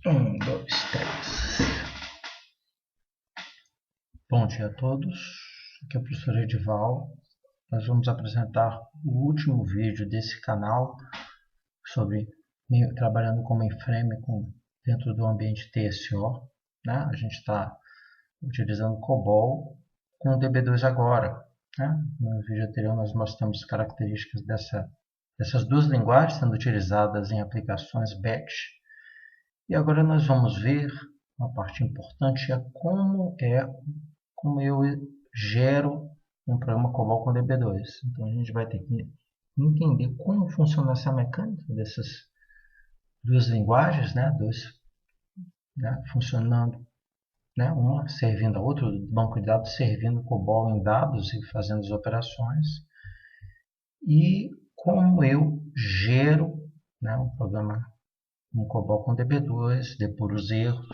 Dois, três. Bom dia a todos. Aqui é o professor Edival. Nós vamos apresentar o último vídeo desse canal sobre trabalhando com mainframe dentro do ambiente TSO. Né? A gente está utilizando COBOL com o DB2 agora. Né? No vídeo anterior nós mostramos características dessas duas linguagens sendo utilizadas em aplicações batch. E agora nós vamos ver uma parte importante, como eu gero um programa COBOL com DB2. Então a gente vai ter que entender como funciona essa mecânica dessas duas linguagens, funcionando, uma servindo a outra, o banco de dados servindo COBOL em dados e fazendo as operações, e como eu gero um programa um COBOL com DB2, depuro os erros.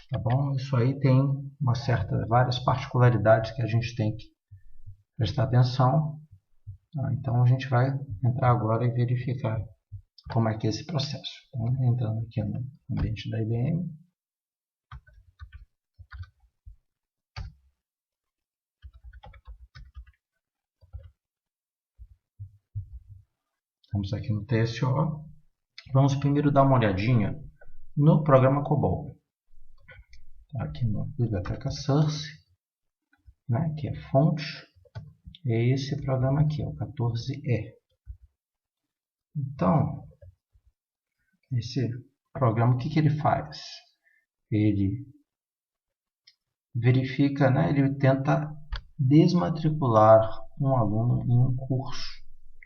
Tá bom? Isso aí tem várias particularidades que a gente tem que prestar atenção. Então a gente vai entrar agora e verificar como é que é esse processo. Então, entrando aqui no ambiente da IBM. Estamos aqui no TSO. Vamos primeiro dar uma olhadinha no programa COBOL. Aqui na biblioteca Source, que é fonte, é esse programa aqui, o 14E. Então, esse programa, o que ele faz? Ele verifica, ele tenta desmatricular um aluno em um curso,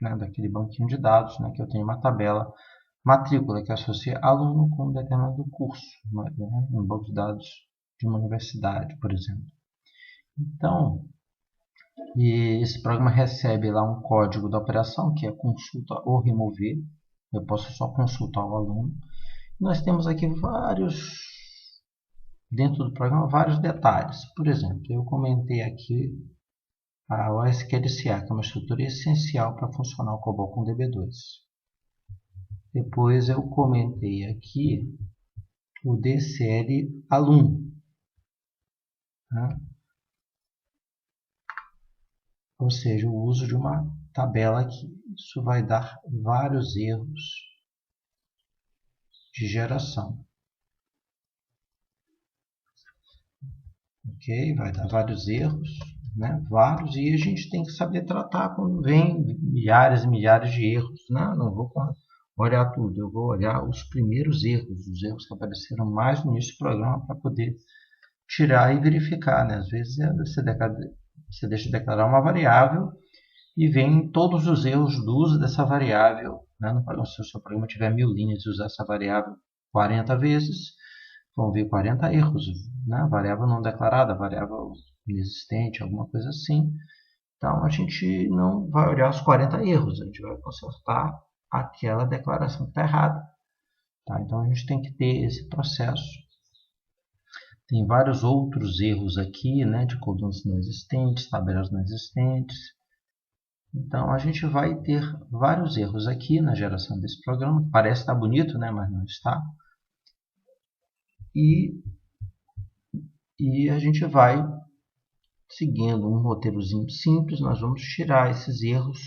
daquele banquinho de dados, que eu tenho uma tabela matrícula que associa aluno com um determinado curso, um banco de dados de uma universidade, por exemplo. Então, esse programa recebe lá um código da operação, que é consulta ou remover. Eu posso só consultar o aluno. Nós temos aqui dentro do programa, vários detalhes. Por exemplo, eu comentei aqui a OSQLCA, que é uma estrutura essencial para funcionar o COBOL com DB2. Depois eu comentei aqui o DCL aluno. Ou seja, o uso de uma tabela aqui. Isso vai dar vários erros de geração. Ok? Vai dar vários erros, vários, e a gente tem que saber tratar quando vem milhares e milhares de erros. Não vou olhar tudo, eu vou olhar os primeiros erros, os erros que apareceram mais no início do programa para poder tirar e verificar. Às vezes você deixa de declarar uma variável e vem todos os erros do uso dessa variável. Se o seu programa tiver 1000 linhas e usar essa variável 40 vezes, vão vir 40 erros. Variável não declarada, variável inexistente, alguma coisa assim. Então, a gente não vai olhar os 40 erros, a gente vai consertar aquela declaração que está errada. Então, a gente tem que ter esse processo. Tem vários outros erros aqui, de colunas não existentes, tabelas não existentes. Então, a gente vai ter vários erros aqui na geração desse programa. Parece estar bonito, mas não está. E a gente vai, seguindo um roteirozinho simples, nós vamos tirar esses erros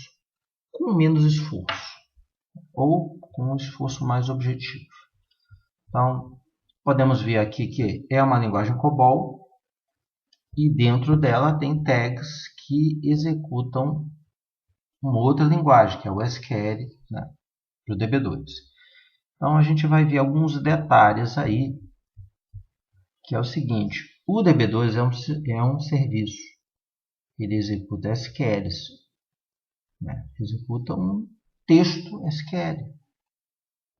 com menos esforço, ou com um esforço mais objetivo. Então, podemos ver aqui que é uma linguagem COBOL, e dentro dela tem tags que executam uma outra linguagem, que é o SQL, para o DB2. Então, a gente vai ver alguns detalhes aí, que é o seguinte: o DB2 é um serviço. Ele executa SQLs, executa um texto SQL,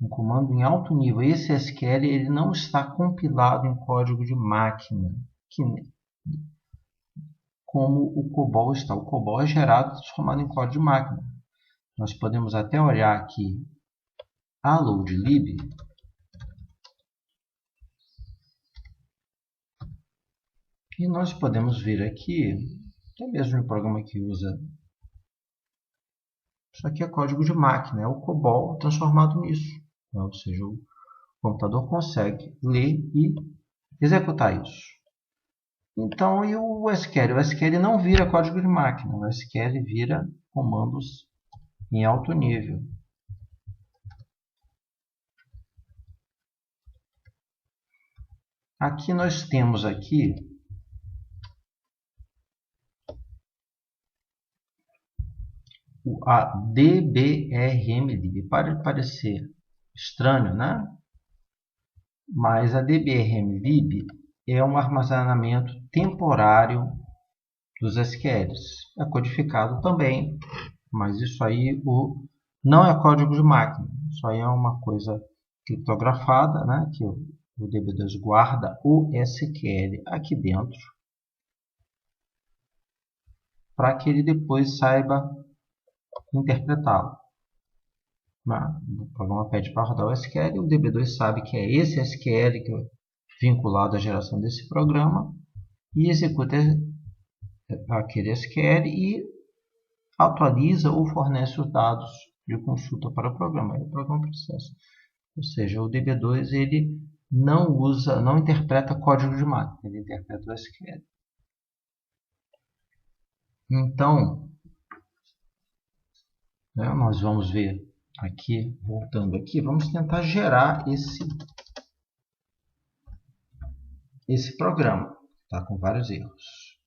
um comando em alto nível. Esse SQL ele não está compilado em código de máquina, como o COBOL está. O COBOL é gerado e transformado em código de máquina. Nós podemos até olhar aqui a loadlib, e nós podemos ver aqui, até mesmo no programa que usa, isso aqui é código de máquina, é o COBOL transformado nisso. Ou seja, computador consegue ler e executar isso. Então, e o SQL? O SQL não vira código de máquina, o SQL vira comandos em alto nível. Aqui nós temos aqui a DBRMlib. Pode parecer estranho, né? Mas a DBRMlib é um armazenamento temporário dos SQLs. É codificado também, mas isso aí não é código de máquina. Isso aí é uma coisa criptografada, né? Que o DB2 guarda o SQL aqui dentro para que ele depois saiba interpretá-lo. O programa pede para rodar o SQL, o DB2 sabe que é esse SQL que é vinculado à geração desse programa e executa aquele SQL e atualiza ou fornece os dados de consulta para o programa. Aí o programa processa. Ou seja, o DB2 ele não interpreta código de máquina, ele interpreta o SQL. Então, nós vamos ver aqui, voltando aqui, vamos tentar gerar esse programa, tá com vários erros.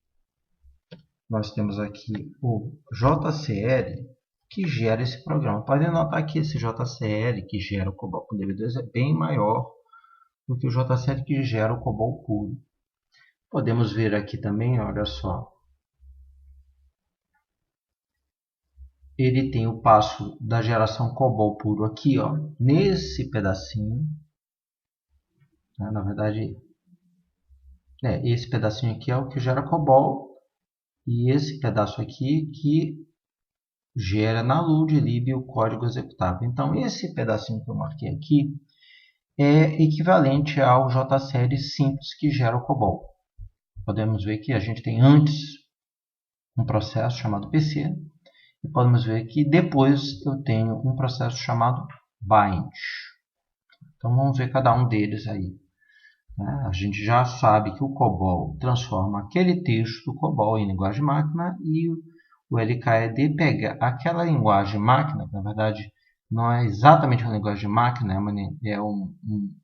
Nós temos aqui o JCL que gera esse programa. Podem notar que esse JCL que gera o COBOL com DB2 é bem maior do que o JCL que gera o COBOL puro. Podemos ver aqui também, olha só, ele tem o passo da geração COBOL puro aqui, ó, nesse pedacinho. Na verdade, esse pedacinho aqui é o que gera COBOL e esse pedaço aqui que gera na loadlib o código executável. Então, esse pedacinho que eu marquei aqui é equivalente ao JCL simples que gera o COBOL. Podemos ver que a gente tem antes um processo chamado PC e podemos ver que depois eu tenho um processo chamado bind. Então, vamos ver cada um deles aí. A gente já sabe que o COBOL transforma aquele texto do COBOL em linguagem máquina e o LKED pega aquela linguagem máquina, que na verdade não é exatamente uma linguagem de máquina, é um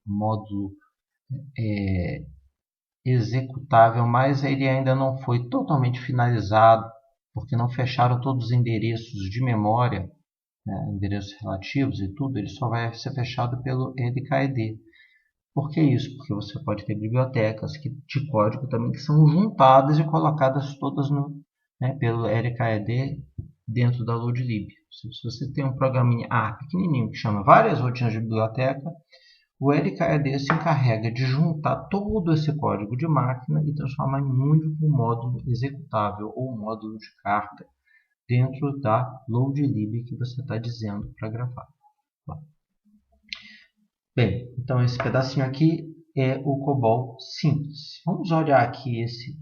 módulo executável, mas ele ainda não foi totalmente finalizado, porque não fecharam todos os endereços de memória, endereços relativos e tudo, ele só vai ser fechado pelo LKED. Por que isso? Porque você pode ter bibliotecas de código também que são juntadas e colocadas todas pelo LKED dentro da loadlib. Se você tem um programinha pequenininho que chama várias rotinas de biblioteca, o LKED se encarrega de juntar todo esse código de máquina e transformar em um único módulo executável ou módulo de carga dentro da loadlib que você está dizendo para gravar. Bem, então esse pedacinho aqui é o COBOL simples. Vamos olhar aqui esse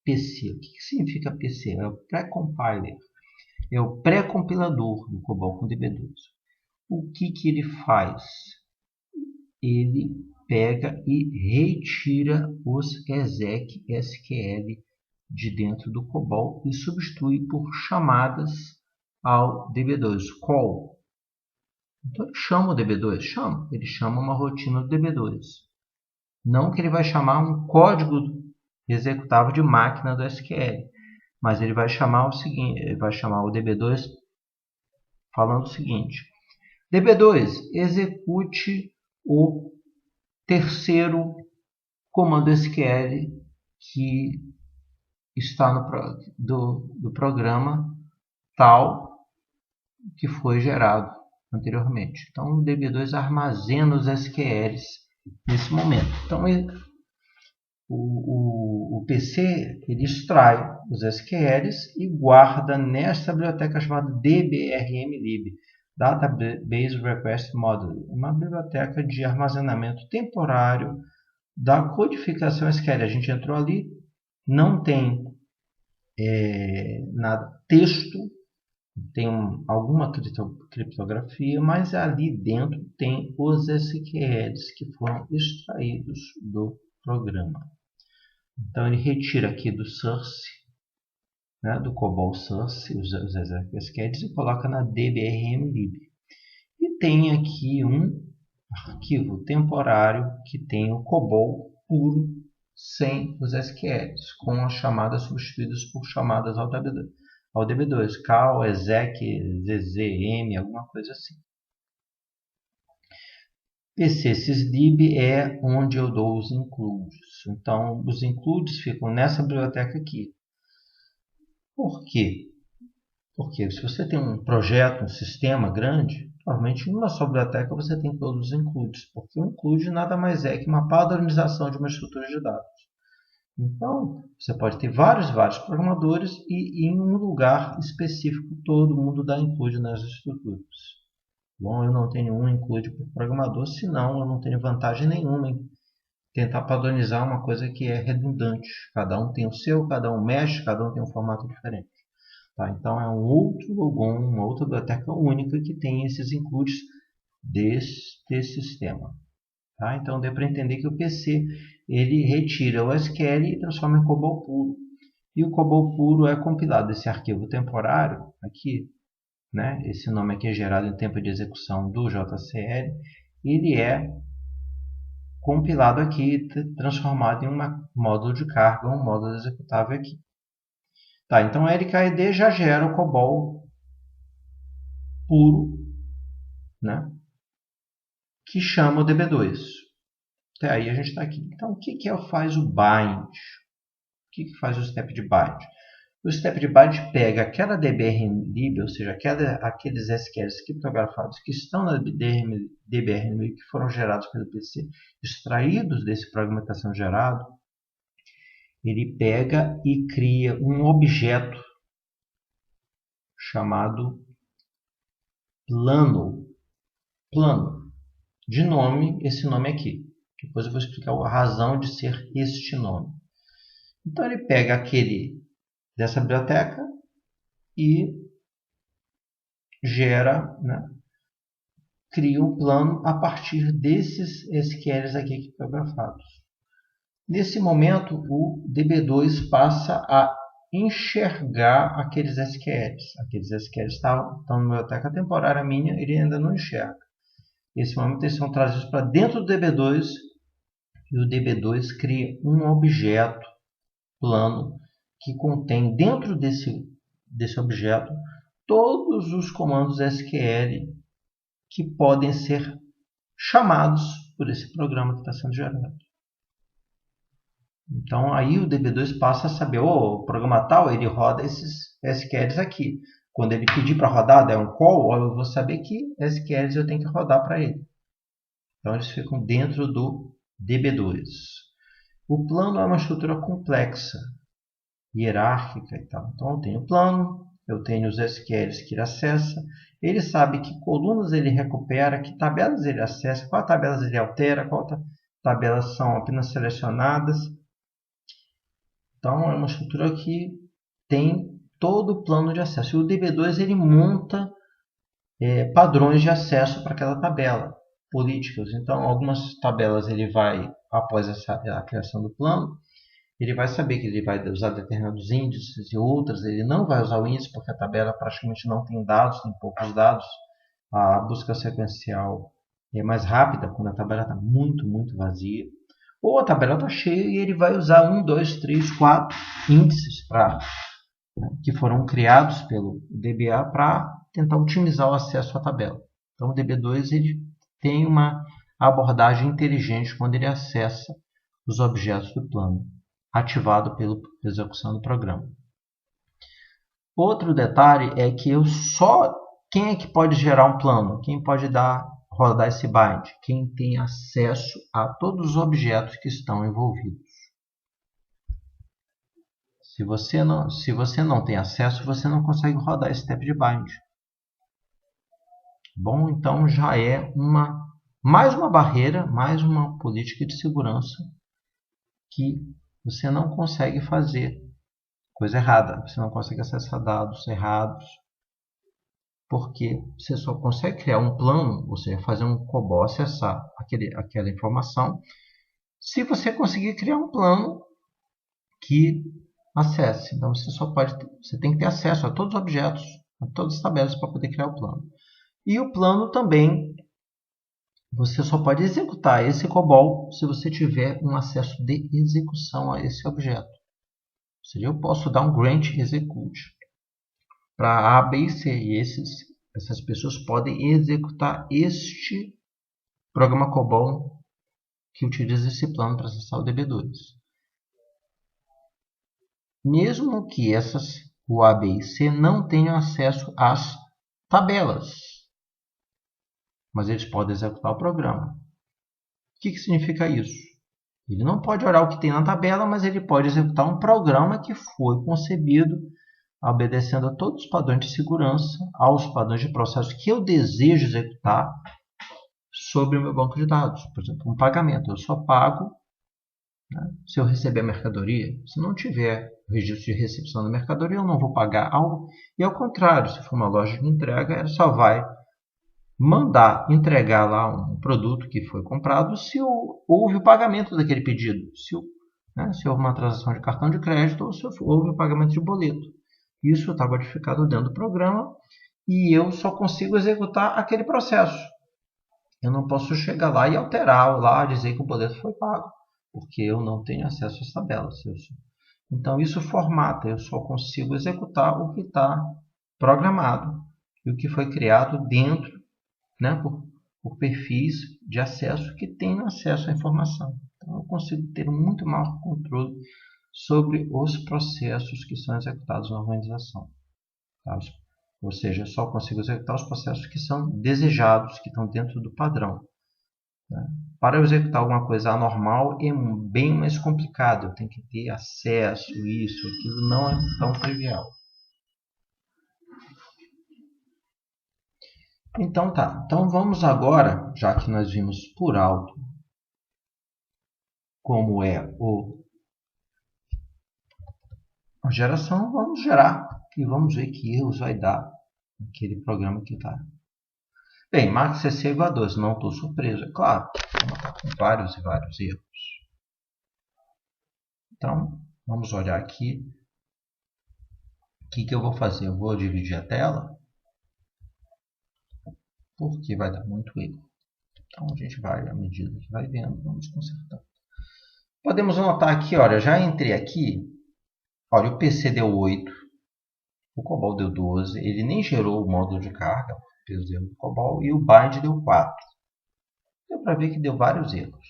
PC. O que significa PC? É o pré-compiler. É o pré-compilador do COBOL com DB2. O que ele faz? Ele pega e retira os exec SQL de dentro do COBOL e substitui por chamadas ao DB2. Call. Então, ele chama o DB2? Chama. Ele chama uma rotina do DB2. Não que ele vai chamar um código executável de máquina do SQL. Mas ele vai chamar o seguinte, ele vai chamar o DB2 falando o seguinte: DB2, execute o terceiro comando SQL que está do programa tal que foi gerado anteriormente. Então, o DB2 armazena os SQLs nesse momento. Então, o PC ele extrai os SQLs e guarda nesta biblioteca chamada DBRMlib, Database Request Module, uma biblioteca de armazenamento temporário da codificação SQL. A gente entrou ali, não tem nada texto, tem alguma criptografia, mas ali dentro tem os SQLs que foram extraídos do programa. Então ele retira aqui do source, né, do COBOL source, os SQLs e coloca na DBRMlib. E tem aqui um arquivo temporário que tem o COBOL puro, sem os SQLs, com as chamadas substituídas por chamadas ao DB2, cal, exec, zzm, alguma coisa assim. PCSysLib é onde eu dou os includes. Então, os includes ficam nessa biblioteca aqui. Por quê? Porque se você tem um projeto, um sistema grande, provavelmente numa só biblioteca você tem todos os includes, porque o include nada mais é que uma padronização de uma estrutura de dados. Então, você pode ter vários programadores e em um lugar específico todo mundo dá include nas estruturas. Bom, eu não tenho um include por programador, senão eu não tenho vantagem nenhuma em tentar padronizar uma coisa que é redundante. Cada um tem o seu, cada um mexe, cada um tem um formato diferente. Tá? Então, é um outro logon, uma outra biblioteca única que tem esses includes deste sistema. Tá? Então, deu para entender que o PC ele retira o SQL e transforma em COBOL puro. E o COBOL puro é compilado esse arquivo temporário, aqui, né? Esse nome aqui é gerado em tempo de execução do JCL, ele é compilado aqui, transformado em um módulo de carga, um módulo executável aqui. Tá, então a LKED já gera o COBOL puro, né? Que chama o DB2. Até aí a gente está aqui. Então, o que faz o bind? O que faz o step de bind? O step de bind pega aquela DBRMlib, ou seja, aqueles SQLs criptografados que estão na DBRMlib, que foram gerados pelo PC, extraídos desse programa que está sendo gerado, ele pega e cria um objeto chamado plano. De nome, esse nome aqui. Depois eu vou explicar a razão de ser este nome. Então ele pega dessa biblioteca e gera, né, cria um plano a partir desses SQLs aqui criptografados. Nesse momento, o DB2 passa a enxergar aqueles SQLs. Aqueles SQLs estão na biblioteca temporária minha, ele ainda não enxerga. Nesse momento, eles são trazidos para dentro do DB2 e o DB2 cria um objeto plano que contém dentro desse objeto todos os comandos SQL que podem ser chamados por esse programa que está sendo gerado. Então, aí o DB2 passa a saber, o programa tal, ele roda esses SQLs aqui. Quando ele pedir para rodar, der um call, eu vou saber que SQLs eu tenho que rodar para ele. Então, eles ficam dentro do DB2. O plano é uma estrutura complexa, hierárquica e tal. Então, eu tenho o plano, eu tenho os SQLs que ele acessa, ele sabe que colunas ele recupera, que tabelas ele acessa, qual tabelas ele altera, qual tabelas são apenas selecionadas. Então, é uma estrutura que tem todo o plano de acesso. E o DB2 ele monta padrões de acesso para aquela tabela, políticas. Então, algumas tabelas ele vai, após a criação do plano, ele vai saber que ele vai usar determinados índices e outras ele não vai usar o índice porque a tabela praticamente não tem dados, tem poucos dados. A busca sequencial é mais rápida quando a tabela está muito, muito vazia. Ou a tabela está cheia e ele vai usar 1, 2, 3, 4 índices que foram criados pelo DBA para tentar otimizar o acesso à tabela. Então o DB2 ele tem uma abordagem inteligente quando ele acessa os objetos do plano, ativado pela execução do programa. Outro detalhe é que quem é que pode gerar um plano? Quem pode rodar esse bind? Quem tem acesso a todos os objetos que estão envolvidos. Se você não tem acesso, você não consegue rodar esse step de bind. Bom, então já é mais uma barreira, mais uma política de segurança que você não consegue fazer coisa errada. Você não consegue acessar dados errados. porque você só consegue criar um plano, ou seja, fazer um COBOL acessar aquela informação, se você conseguir criar um plano que acesse. Então você tem que ter acesso a todos os objetos, a todas as tabelas para poder criar o plano. E o plano também, você só pode executar esse COBOL se você tiver um acesso de execução a esse objeto. Ou seja, eu posso dar um grant execute para A, B e C, e essas pessoas podem executar este programa COBOL que utiliza esse plano para acessar o DB2. Mesmo que o A, B e C não tenham acesso às tabelas, mas eles podem executar o programa. O que significa isso? Ele não pode olhar o que tem na tabela, mas ele pode executar um programa que foi concebido obedecendo a todos os padrões de segurança, aos padrões de processo que eu desejo executar sobre o meu banco de dados. Por exemplo, um pagamento. Eu só pago, né, se eu receber a mercadoria. Se não tiver registro de recepção da mercadoria, eu não vou pagar algo. E ao contrário, se for uma loja de entrega, ela só vai mandar entregar lá um produto que foi comprado se houve o pagamento daquele pedido. Se houve uma transação de cartão de crédito ou se houve o pagamento de boleto. Isso está codificado dentro do programa e eu só consigo executar aquele processo. Eu não posso chegar lá e alterar lá, dizer que o boleto foi pago, porque eu não tenho acesso às tabelas. Então isso formata, eu só consigo executar o que está programado e o que foi criado dentro, né, por perfis de acesso que têm acesso à informação. Então eu consigo ter muito maior controle sobre os processos que são executados na organização. Tá? Ou seja, eu só consigo executar os processos que são desejados, que estão dentro do padrão. Né? Para eu executar alguma coisa anormal é bem mais complicado. Eu tenho que ter acesso, isso, aquilo não é tão trivial. Então tá. Então vamos agora, já que nós vimos por alto como é a geração, vamos gerar e vamos ver que erros vai dar aquele programa que está. Bem, Max CC igual a 12, não estou surpreso, é claro. Vamos estar com vários e vários erros. Então, vamos olhar aqui. O que eu vou fazer? Eu vou dividir a tela, porque vai dar muito erro. Então, a gente vai, à medida que vai vendo, vamos consertar. Podemos notar aqui, olha, já entrei aqui, olha, o PC deu 8, o COBOL deu 12, ele nem gerou o módulo de carga, peso erro do COBOL, e o bind deu 4. Deu para ver que deu vários erros.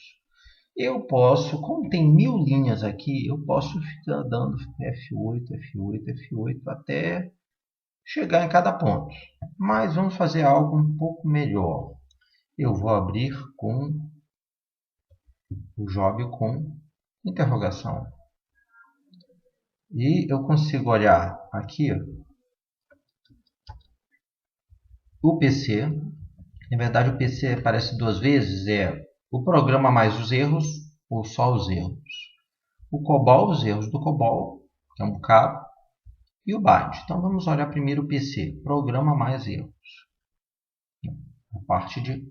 Eu posso, como tem 1000 linhas aqui, eu posso ficar dando F8, F8, F8 até chegar em cada ponto. Mas vamos fazer algo um pouco melhor. Eu vou abrir com o job com interrogação. E eu consigo olhar aqui o PC. Na verdade, o PC aparece duas vezes. É o programa mais os erros ou só os erros. O COBOL, os erros do COBOL, que é um bocado. E o bind. Então vamos olhar primeiro o PC. Programa mais erros. A parte de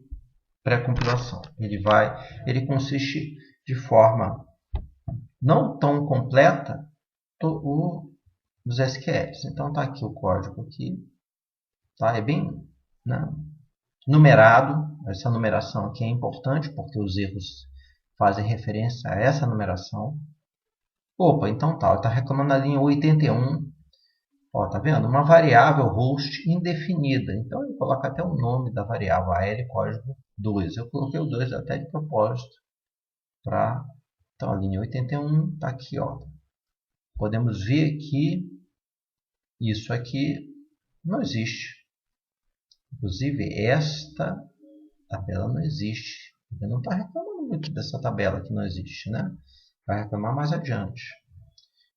pré-compilação. Ele consiste de forma não tão completa dos SQLs. Então está aqui o código aqui, tá? É bem, né, numerado. Essa numeração aqui é importante porque os erros fazem referência a essa numeração. Opa, então tá, está reclamando na linha 81. Ó, tá vendo? Uma variável host indefinida. Então ele coloca até o nome da variável, AL código 2. Eu coloquei o 2 até de propósito para. Então a linha 81 está aqui, ó. Podemos ver que isso aqui não existe. Inclusive, esta tabela não existe. Ele não está reclamando muito dessa tabela que não existe, né? Vai reclamar mais adiante.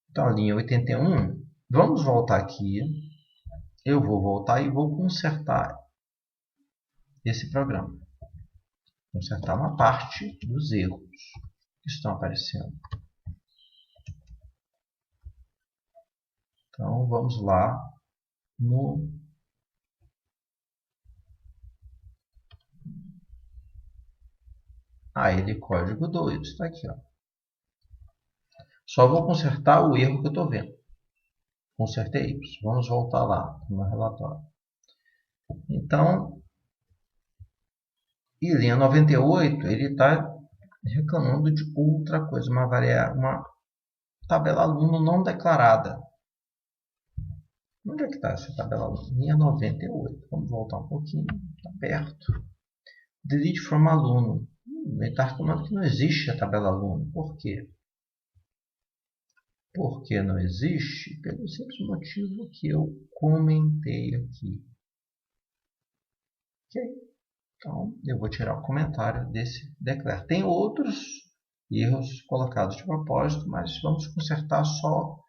Então, a linha 81, vamos voltar aqui. Eu vou voltar e vou consertar esse programa. Consertar uma parte dos erros que estão aparecendo. Então, vamos lá no AL código 2, está aqui, ó. Só vou consertar o erro que eu estou vendo. Consertei Y. Vamos voltar lá no meu relatório. Então, e linha 98, ele está reclamando de outra coisa, uma tabela aluno não declarada. Onde é que está essa tabela aluno? Linha 98. Vamos voltar um pouquinho, está perto. Delete from aluno. Ele está reclamando que não existe a tabela aluno. Por quê? Porque não existe? Pelo simples motivo que eu comentei aqui. Ok? Então, eu vou tirar o comentário desse declare. Tem outros erros colocados de propósito, mas vamos consertar só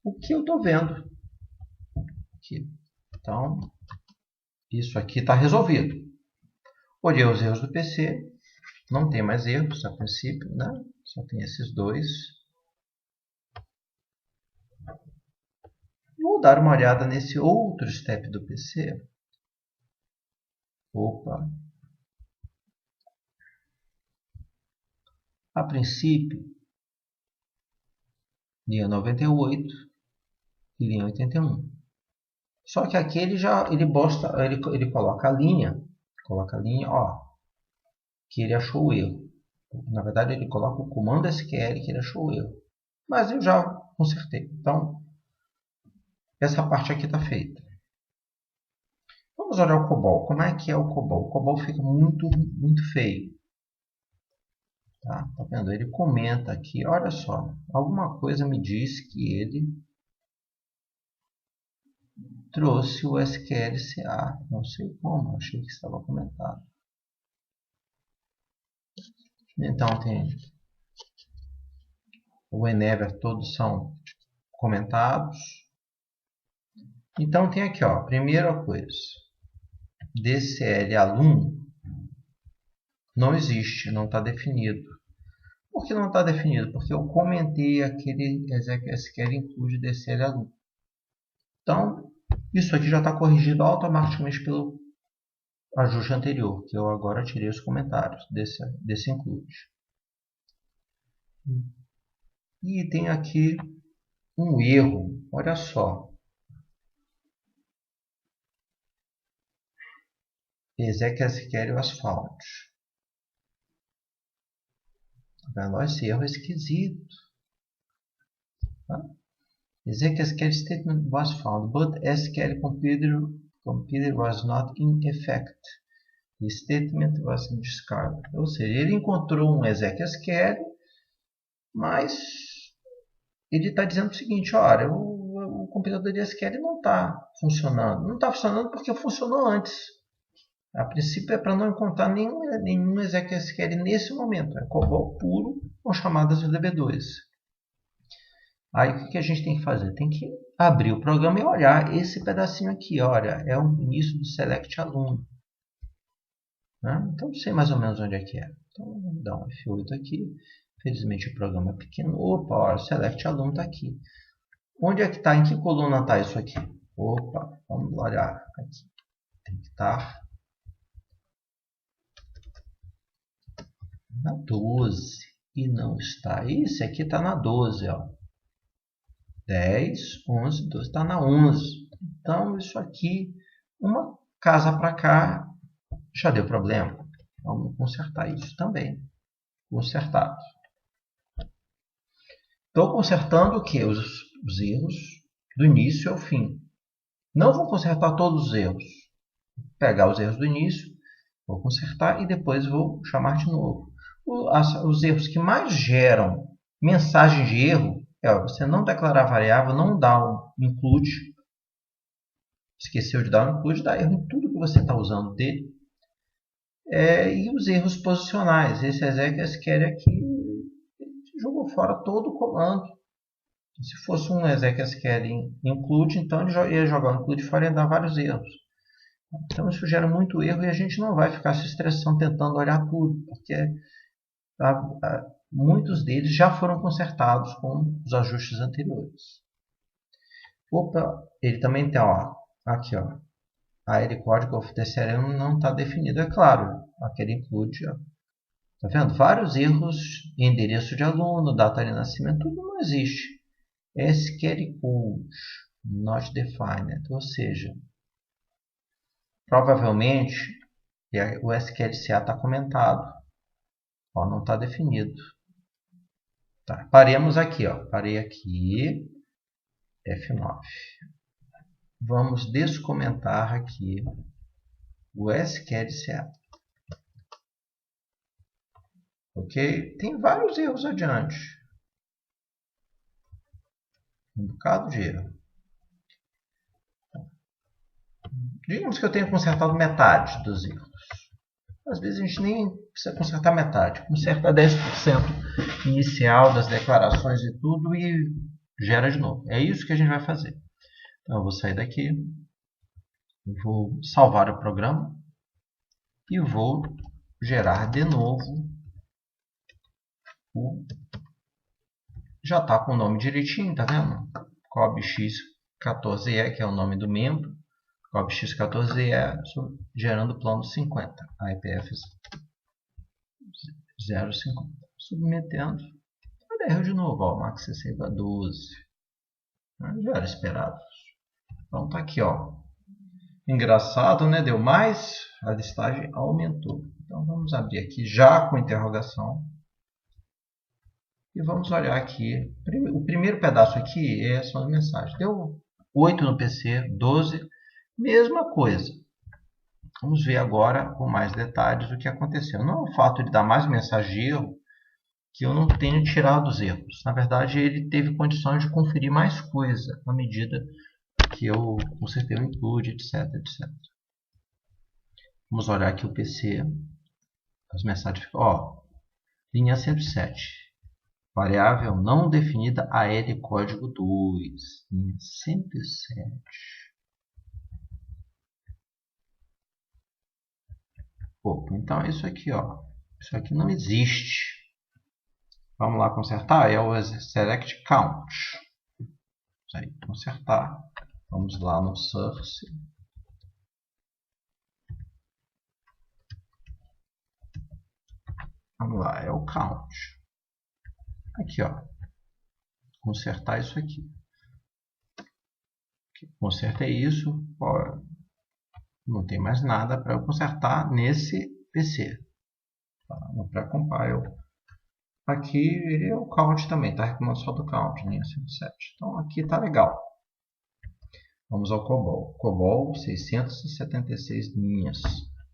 o que eu estou vendo aqui. Então, isso aqui está resolvido. Olhei os erros do PC, não tem mais erros a princípio, né? Só tem esses dois. Vou dar uma olhada nesse outro step do PC. Opa! A princípio, linha 98 e linha 81. Só que aqui ele coloca a linha, ó, que ele achou o erro. Na verdade, ele coloca o comando SQL que ele achou o erro. Mas eu já consertei. Então, essa parte aqui está feita. Vamos olhar o COBOL. Como é que é o COBOL? O COBOL fica muito feio. Tá vendo? Ele comenta aqui, olha só, alguma coisa me diz que ele trouxe o SQLCA. Não sei como, achei que estava comentado. Então, tem o Whenever, todos são comentados. Então, tem aqui, ó, primeira coisa, DCL aluno não existe, não está definido. Por que não está definido? Porque eu comentei aquele SQL include DCL aluno. Então, isso aqui já está corrigido automaticamente pelo ajuste anterior, que eu agora tirei os comentários desse include. E tem aqui um erro, olha só. SQL was found. Tá vendo? Esse erro é esquisito. Tá? SQL statement was found, but SQL compiler was not in effect. The statement was discarded. Ou seja, ele encontrou um SQL, mas ele está dizendo o seguinte, olha, o compilador de SQL não está funcionando. Não está funcionando porque funcionou antes. A princípio é para não encontrar nenhum SQL nesse momento. É COBOL puro com chamadas de DB2. Aí o que a gente tem que fazer? Tem que abrir o programa e olhar esse pedacinho aqui. Olha, é o início do select aluno. Né? Então eu sei mais ou menos onde é que é. Então vamos dar um F8 aqui. Infelizmente o programa é pequeno. Opa, olha, o select aluno está aqui. Onde é que está? Em que coluna está isso aqui? Opa, vamos olhar aqui. Tem que estar na 12 e não está. Esse aqui está na 12, ó. 10, 11, 12, está na 11. Então, isso aqui, uma casa para cá, já deu problema. Vamos consertar isso também. Consertado. Estou consertando o que? Os erros do início ao fim. Não vou consertar todos os erros. Vou pegar os erros do início, vou consertar e depois vou chamar de novo. Os erros que mais geram mensagem de erro é você não declarar variável, não dar um include. Esqueceu de dar um include, dá erro em tudo que você está usando dele. E os erros posicionais. Esse SQL aqui jogou fora todo o comando. Se fosse um SQL include, então ele ia jogar o include fora e ia dar vários erros. Então isso gera muito erro e a gente não vai ficar se estressando tentando olhar tudo, porque muitos deles já foram consertados com os ajustes anteriores. Opa, ele também tem, ó, aqui, ó, a AL código of DCL não está definido, é claro, aquele include, ó, Tá vendo? Vários erros, endereço de aluno, data de nascimento, tudo não existe. SQL code not defined, ou seja, provavelmente o SQLCA está comentado, ó, não está definido. Tá, paremos aqui, ó, parei aqui, F9. Vamos descomentar aqui o SQLCA. Ok? Tem vários erros adiante. Um bocado de erro. Digamos que eu tenha consertado metade dos erros. Às vezes a gente nem precisa consertar metade. Conserta 10% inicial das declarações e tudo e gera de novo. É isso que a gente vai fazer. Então eu vou sair daqui. Vou salvar o programa. E vou gerar de novo. Já está com o nome direitinho, tá vendo? COBX14E, que é o nome do membro. COBX14E gerando plano 50. IPF 0,50. Submetendo. Olha, erro de novo. Ó, max receiva 12. Já era esperado. Então tá aqui, ó. Engraçado, né? Deu mais, a listagem aumentou. Então vamos abrir aqui já com interrogação. E vamos olhar aqui. O primeiro pedaço aqui são as mensagens. Deu 8 no PC, 12. Mesma coisa. Vamos ver agora com mais detalhes o que aconteceu. Não é o fato de dar mais mensagem de erro que eu não tenho tirado os erros. Na verdade, ele teve condições de conferir mais coisa à medida que eu consertei o include, etc, etc. Vamos olhar aqui o PC. As mensagens. Ó, linha 107. Variável não definida AL código 2. Linha 107. Opa, então é isso aqui, ó. Isso aqui não existe. Vamos lá consertar? É o select count. Isso aí, consertar. Vamos lá no source. Vamos lá, é o count. Aqui, ó. Consertar isso aqui. Consertei isso. Ó, não tem mais nada para eu consertar nesse PC. Tá? No pré-compile. Aqui ele é o count também, está reclamando só do count, linha 107. Então aqui está legal. Vamos ao COBOL. COBOL 676 linhas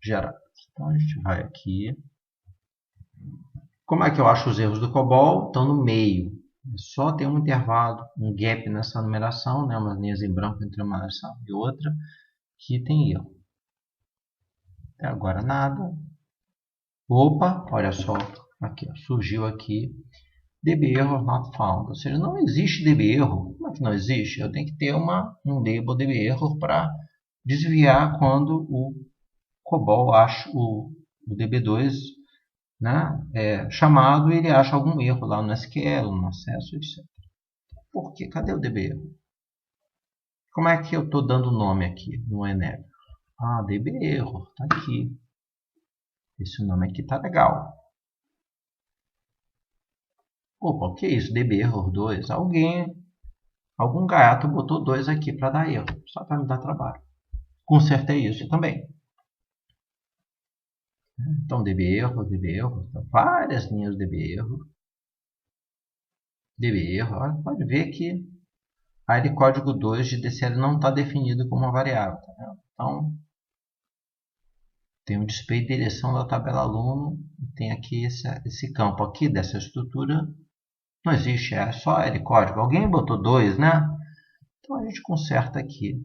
geradas. Então a gente vai aqui. Como é que eu acho os erros do COBOL? Estão no meio. Só tem um intervalo, um gap nessa numeração, né? Umas linhas em branco entre uma numeração e outra, que tem erro. Até agora nada. Opa, olha só. Aqui, ó, surgiu aqui. DB error not found. Ou seja, não existe DB error. Como é que não existe? Eu tenho que ter um label DB error para desviar quando o COBOL acha o DB2, né, chamado e ele acha algum erro lá no SQL, no acesso, etc. Por quê? Cadê o DB erro? Como é que eu estou dando nome aqui no Eneb? Ah, DB error, está aqui. Esse nome aqui está legal. Opa, o que é isso? DB error 2. Algum gaiato botou 2 aqui para dar erro, só para me dar trabalho. Consertei isso também. Então, DB erro, várias linhas de DB erro. DB erro, pode ver que a área de código 2 de DCL não está definido como uma variável. Tá? Então, tem o display de direção da tabela aluno e tem aqui esse campo aqui dessa estrutura. Não existe, é só área de código. Alguém botou 2, né? Então, a gente conserta aqui.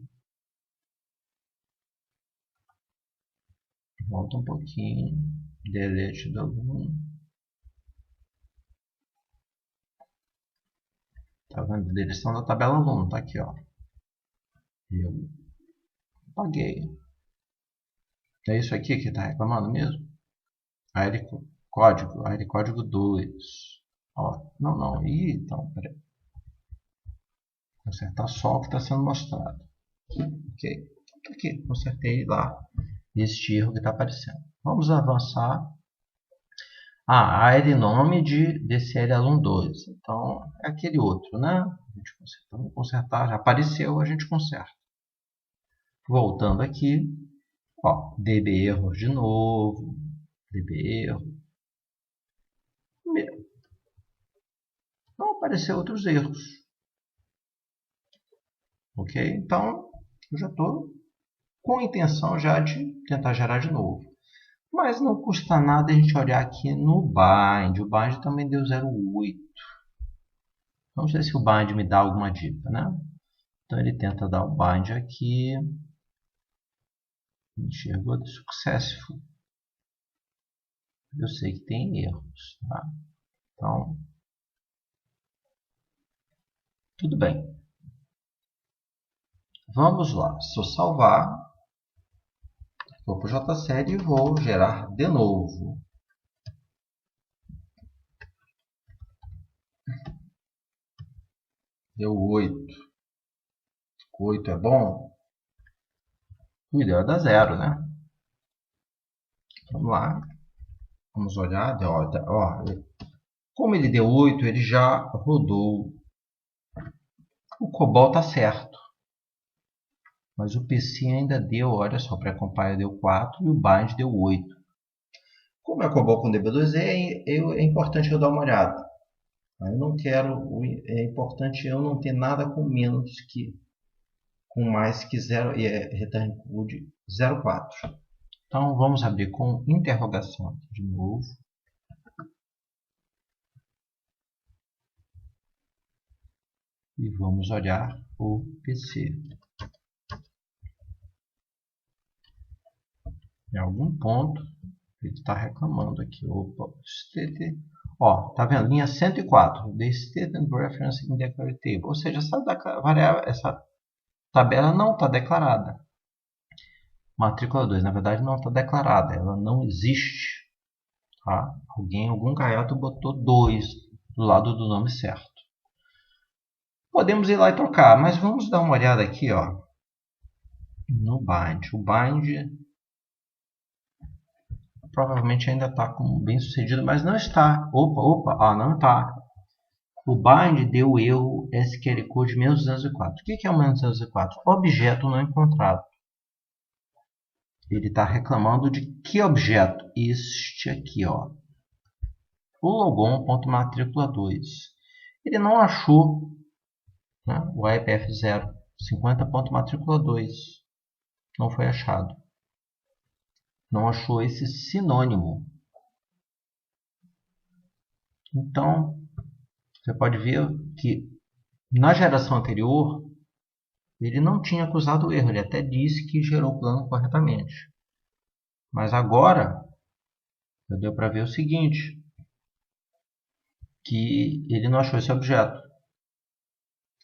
Volta um pouquinho. Delete do aluno. Tá vendo? Direção da tabela aluno. Tá aqui, ó. Eu apaguei. É isso aqui que está reclamando mesmo? AL código 2. Ó, não. Ih, então, peraí. Consertar só o que está sendo mostrado. Ok. Aqui, consertei lá este erro que está aparecendo. Vamos avançar. Ah, a L nome desse L aluno 2. Então, é aquele outro, né? A gente conserta. Vamos consertar, já apareceu, a gente conserta. Voltando aqui, ó, DB erro de novo, DB erro. Não apareceu outros erros. Ok? Então, eu já estou com a intenção já de tentar gerar de novo. Mas não custa nada a gente olhar aqui no bind. O bind também deu 0,8. Vamos ver se o bind me dá alguma dica, né? Então ele tenta dar o bind aqui. Enxergou de successful. Eu sei que tem erros, tá? Então, tudo bem. Vamos lá. Se eu salvar, vou para o JSérie e vou gerar de novo. Deu 8. 8 é bom? O ideal é dar 0, né? Vamos lá. Vamos olhar. Ó, como ele deu 8, ele já rodou. O COBOL está certo. Mas o PC ainda deu, olha só, o pré-compile deu 4 e o bind deu 8. Como é COBOL com DB2E, é importante eu dar uma olhada. Eu não quero, é importante eu não ter nada com menos que, com mais que 0, return code 04. Então vamos abrir com interrogação aqui de novo. E vamos olhar o PC. Em algum ponto, ele está reclamando aqui. Opa, state, ó, tá vendo? Linha 104. The state and reference in declared table. Ou seja, essa tabela não está declarada. Matrícula 2, na verdade, não está declarada. Ela não existe. Tá? Algum gaiato botou 2 do lado do nome certo. Podemos ir lá e trocar, mas vamos dar uma olhada aqui, ó, no bind. O bind provavelmente ainda está como bem sucedido, mas não está. Opa, não está. O bind deu erro SQL code menos 204. O que é o menos 204? Objeto não encontrado. Ele está reclamando de que objeto? Este aqui, ó. O logon.matrícula2. Ele não achou, né, o IPF 0, 50.matrícula2. Não foi achado. Não achou esse sinônimo. Então, você pode ver que na geração anterior, ele não tinha acusado o erro. Ele até disse que gerou o plano corretamente. Mas agora, deu para ver o seguinte, que ele não achou esse objeto.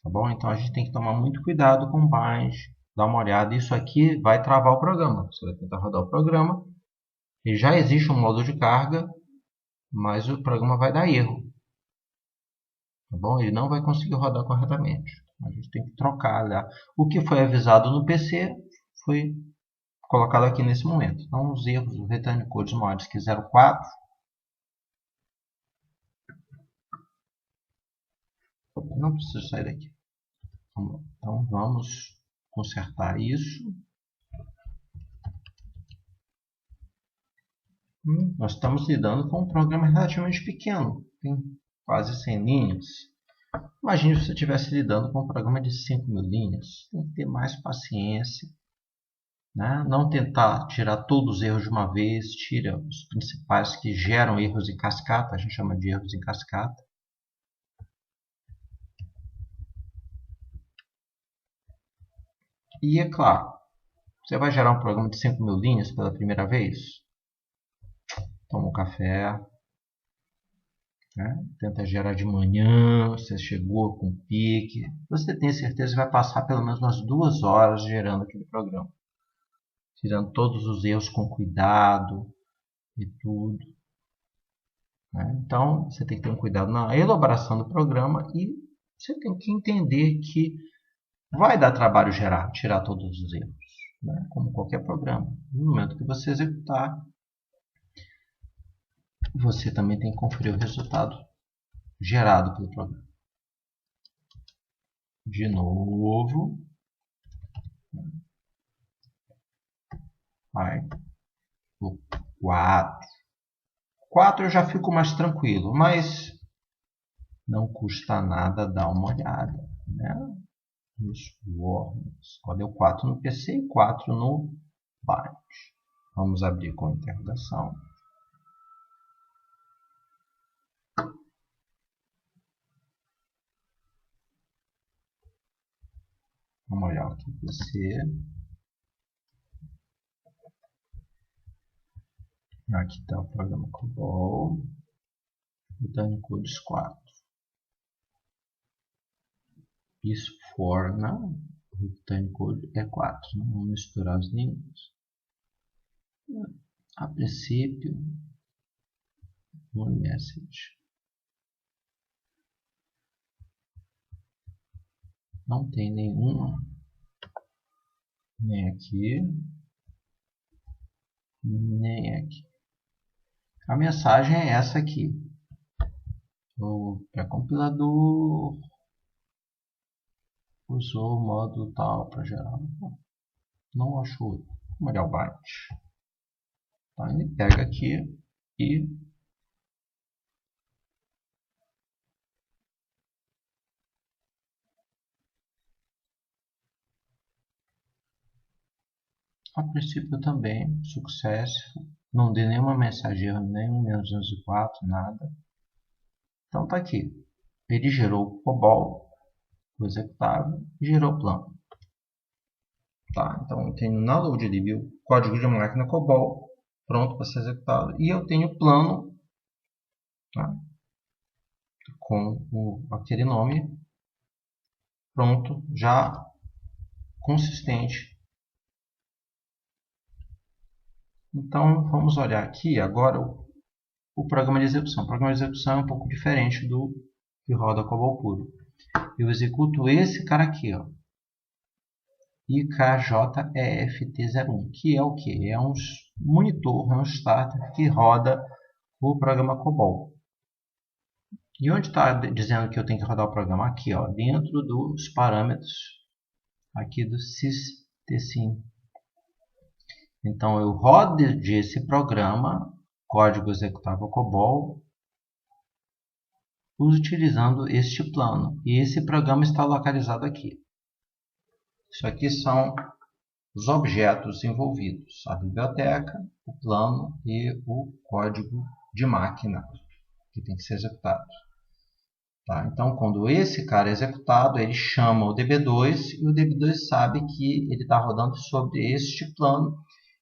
Tá bom? Então, a gente tem que tomar muito cuidado com o bind, dar uma olhada. Isso aqui vai travar o programa. Você vai tentar rodar o programa. E já existe um módulo de carga, mas o programa vai dar erro. Tá bom? Ele não vai conseguir rodar corretamente. A gente tem que trocar lá. O que foi avisado no PC foi colocado aqui nesse momento. Então, os erros do return code modific 04. Não preciso sair daqui. Então, vamos consertar isso. Nós estamos lidando com um programa relativamente pequeno. Tem quase 100 linhas. Imagine se você estivesse lidando com um programa de 5.000 linhas. Tem que ter mais paciência. Né? Não tentar tirar todos os erros de uma vez. Tira os principais que geram erros em cascata. A gente chama de erros em cascata. E é claro, você vai gerar um programa de 5.000 linhas pela primeira vez? Toma um café. Né? Tenta gerar de manhã, você chegou com pique. Você tem certeza que vai passar pelo menos umas 2 horas gerando aquele programa. Tirando todos os erros com cuidado e tudo. Né? Então, você tem que ter um cuidado na elaboração do programa e você tem que entender que vai dar trabalho tirar todos os erros. Né? Como qualquer programa. No momento que você executar, você também tem que conferir o resultado gerado pelo programa. De novo, vai o 4. 4 eu já fico mais tranquilo, mas não custa nada dar uma olhada, né? Nos warnings. Ó, deu 4 no PC e 4 no Bind. Vamos abrir com interrogação. Vamos olhar aqui o PC. Aqui está o programa COBOL. Return codes 4. Isso for, não. O return code é 4. Não vamos misturar as línguas. A princípio, one message. Não tem nenhuma. Nem aqui. Nem aqui. A mensagem é essa aqui. O pré-compilador usou o módulo tal para gerar. Não achou. Vamos olhar o byte. Então, ele pega aqui e a princípio também, successful, não dei nenhuma mensagem, nenhum menos 204, nada. Então tá aqui. Ele gerou o COBOL, o executável, e gerou o plano. Tá? Então eu tenho na loadlib o código de máquina COBOL pronto para ser executado. E eu tenho o plano, tá? Com aquele nome pronto, já consistente. Então vamos olhar aqui agora o programa de execução. O programa de execução é um pouco diferente do que roda COBOL puro. Eu executo esse cara aqui, ó, IKJEFT01, que é o que? É um monitor, é um starter que roda o programa COBOL. E onde está dizendo que eu tenho que rodar o programa? Aqui, ó, dentro dos parâmetros aqui do system. Então eu rodo esse programa, código executável COBOL, utilizando este plano. E esse programa está localizado aqui. Isso aqui são os objetos envolvidos, a biblioteca, o plano e o código de máquina que tem que ser executado. Tá? Então, quando esse cara é executado, ele chama o DB2 e o DB2 sabe que ele está rodando sobre este plano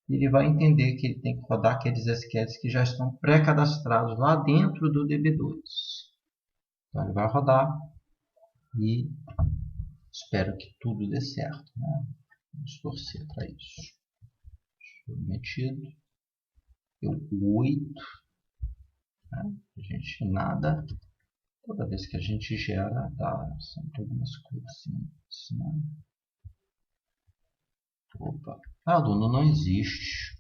e ele vai entender que ele tem que rodar aqueles SQLs que já estão pré-cadastrados lá dentro do DB2. Então, ele vai rodar e espero que tudo dê certo, né? Vamos torcer para isso. Submetido. Deu 8. Né? A gente nada. Toda vez que a gente gera, dá sempre algumas coisinhas. Né? Opa. Aluno não existe.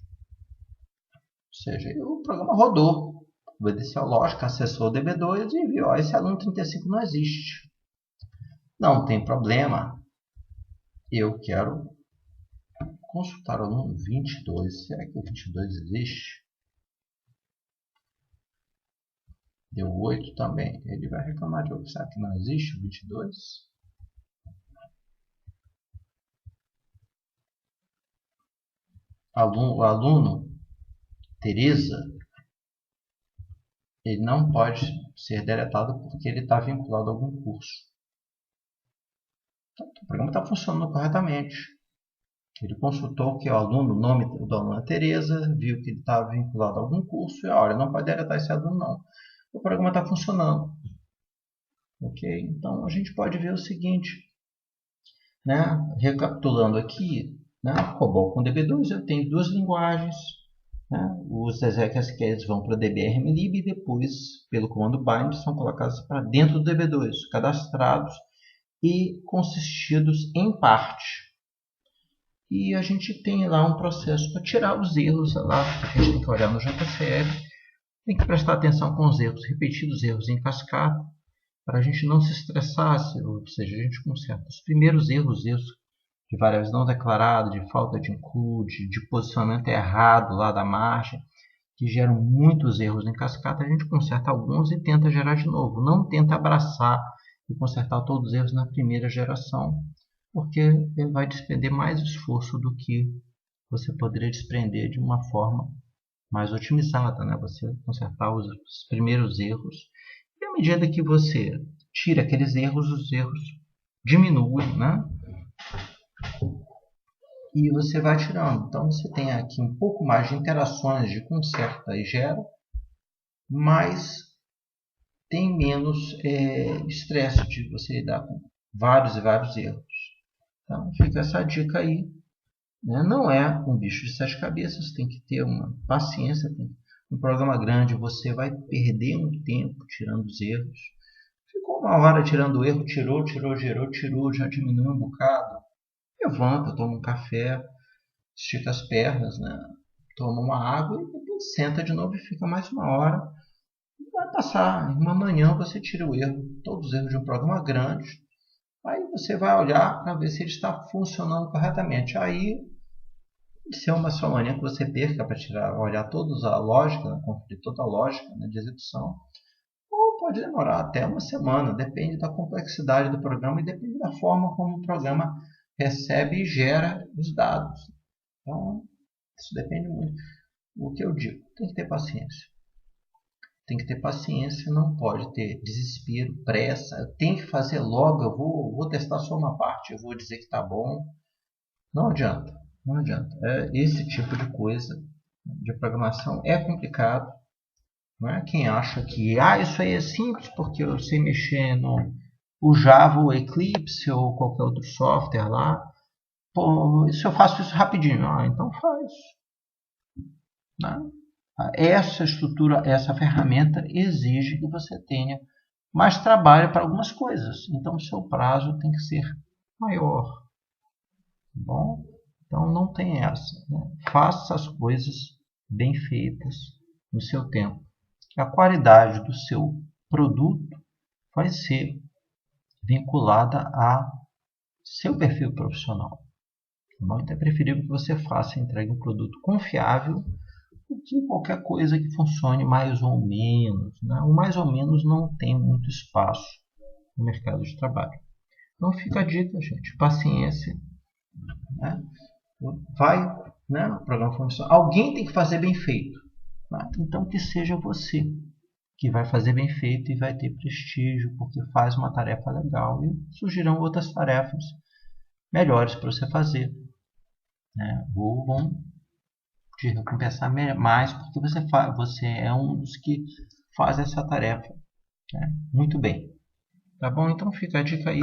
Ou seja, o programa rodou. Obedeceu a lógica, acessou o DB2 e viu, ó, esse aluno 35 não existe. Não tem problema. Eu quero consultar o aluno 22. Será que o 22 existe? Deu 8 também. Ele vai reclamar de 8. Será que não existe o 22? O aluno Teresa, ele não pode ser deletado porque ele está vinculado a algum curso. Então, o programa está funcionando corretamente. Ele consultou que o aluno, o nome do aluno é Teresa, viu que ele estava vinculado a algum curso e olha, não pode deletar esse aluno não. O programa está funcionando. Ok? Então a gente pode ver o seguinte, né? Recapitulando aqui, né? COBOL com DB2 eu tenho duas linguagens. Né? Os exec-SQLs vão para dbrmlib e depois, pelo comando bind, são colocados para dentro do DB2, cadastrados e consistidos em parte. E a gente tem lá um processo para tirar os erros lá. A gente tem que olhar no JCL Tem que prestar atenção com os erros, repetidos erros em cascata, para a gente não se estressar, ou seja, a gente conserta os primeiros erros, de variáveis não declaradas, de falta de include, de posicionamento errado lá da margem, que geram muitos erros em cascata, a gente conserta alguns e tenta gerar de novo. Não tenta abraçar e consertar todos os erros na primeira geração, porque ele vai despender mais esforço do que você poderia desprender de uma forma mais otimizada, né? Você consertar os primeiros erros. E à medida que você tira aqueles erros, os erros diminuem, né? E você vai tirando. Então você tem aqui um pouco mais de interações de conserta e gera, mas tem menos estresse de você lidar com vários e vários erros. Então fica essa dica aí. Né? Não é um bicho de 7 cabeças, tem que ter uma paciência. Um programa grande você vai perder um tempo tirando os erros. Ficou uma hora tirando o erro, tirou, gerou, já diminuiu um bocado. Levanta, toma um café, estica as pernas, né? Toma uma água e depois senta de novo e fica mais uma hora. Vai passar, em uma manhã você tira o erro, todos os erros de um programa grande. Aí você vai olhar para ver se ele está funcionando corretamente. Aí, se é uma só manhã que você perca para tirar, olhar toda a lógica, conferir toda a lógica, né, de execução, ou pode demorar até uma semana, depende da complexidade do programa e depende da forma como o programa recebe e gera os dados. Então, isso depende muito. O que eu digo, tem que ter paciência. Tem que ter paciência, não pode ter desespero, pressa. Eu tenho que fazer logo, eu vou testar só uma parte, eu vou dizer que está bom. Não adianta, não adianta. Esse tipo de coisa de programação é complicado. Não é quem acha que isso aí é simples porque eu sei mexer no o Java, o Eclipse ou qualquer outro software lá. Pô, se eu faço isso rapidinho, então faz. Né? Essa estrutura, essa ferramenta exige que você tenha mais trabalho para algumas coisas. Então, o seu prazo tem que ser maior. Tá bom? Então, não tem essa. Né? Faça as coisas bem feitas no seu tempo. A qualidade do seu produto vai ser vinculada a seu perfil profissional. Tá bom? Então, é preferível que você faça e entregue um produto confiável do que qualquer coisa que funcione mais ou menos. Né? O mais ou menos não tem muito espaço no mercado de trabalho. Então fica a dica, gente. Paciência. Né? Vai, né? O programa funciona. Alguém tem que fazer bem feito. Né? Então que seja você que vai fazer bem feito e vai ter prestígio, porque faz uma tarefa legal e surgirão outras tarefas melhores para você fazer. Né? Ou vão te recompensar mais porque você é um dos que faz essa tarefa, né? Muito bem. Tá bom? Então fica a dica aí,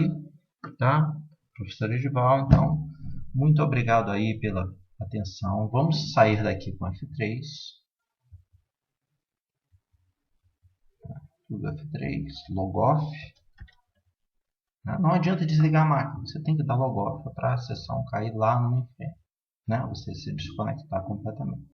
tá? Professor Edival, então, muito obrigado aí pela atenção. Vamos sair daqui com F3. Tudo F3, logoff. Não adianta desligar a máquina, você tem que dar logoff para a sessão cair lá no inferno, né? Você se desconectar completamente.